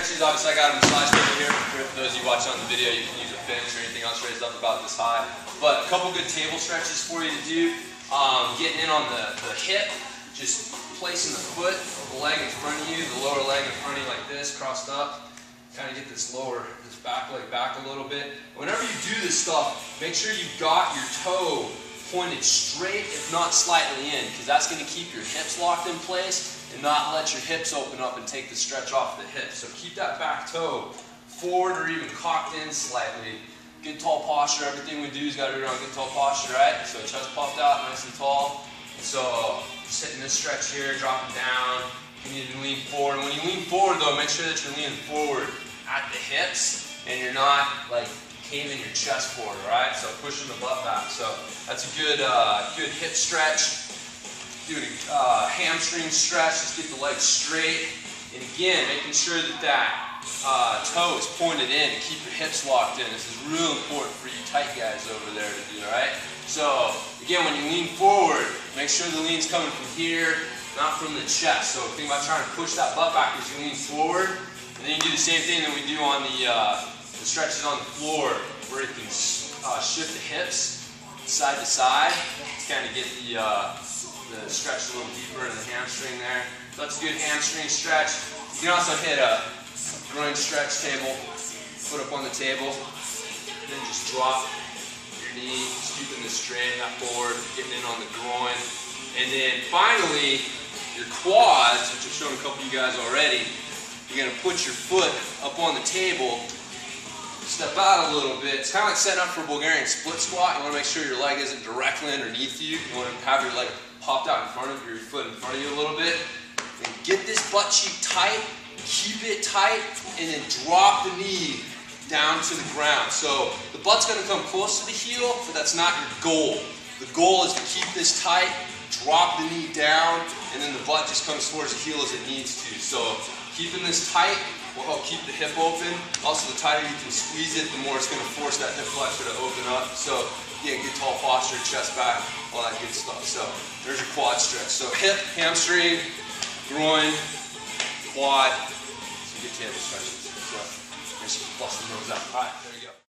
stretches, obviously I got them sliced over here. For those of you watching on the video, you can use a fence or anything else raised up about this high. But a couple good table stretches for you to do. Getting in on the hip, just placing the foot, the leg in front of you, the lower leg in front of you like this, crossed up. Kind of get this back leg back a little bit. Whenever you do this stuff, make sure you've got your toe pointed straight, if not slightly in, because that's going to keep your hips locked in place and not let your hips open up and take the stretch off the hips. So keep that back toe forward or even cocked in slightly. Good tall posture. Everything we do has got to be around good tall posture, right? So chest puffed out, nice and tall. So just hitting this stretch here, dropping down. You need to lean forward. When you lean forward though, make sure that you're leaning forward at the hips and you're not like caving your chest forward, right? So pushing the butt back. So that's a good hip stretch. Do a hamstring stretch, just get the legs straight. And again, making sure that toe is pointed in and keep your hips locked in. This is real important for you tight guys over there to do, right? So again, when you lean forward, make sure the lean's coming from here, not from the chest. So think about trying to push that butt back as you lean forward. And then you do the same thing that we do on the stretches on the floor, where you can shift the hips side to side to kind of get the stretch a little deeper in the hamstring there. So that's a good hamstring stretch. You can also hit a groin stretch table, foot up on the table, and then just drop your knee, just keeping this straight, not forward, getting in on the groin. And then finally, your quads, which I've shown a couple of you guys already, you're going to put your foot up on the table, step out a little bit. It's kind of like setting up for a Bulgarian split squat. You want to make sure your leg isn't directly underneath you. You want to have your leg popped out in front of your foot in front of you a little bit. And get this butt cheek tight, keep it tight, and then drop the knee down to the ground. So the butt's going to come close to the heel, but that's not your goal. The goal is to keep this tight, drop the knee down, and then the butt just comes towards the heel as it needs to. So keeping this tight will help keep the hip open. Also, the tighter you can squeeze it, the more it's going to force that hip flexor to open up. So again, good tall posture, chest back, all that good stuff. So there's your quad stretch. So hip, hamstring, groin, quad, some good table stretches. So make sure you bust the nose out. All right, there you go.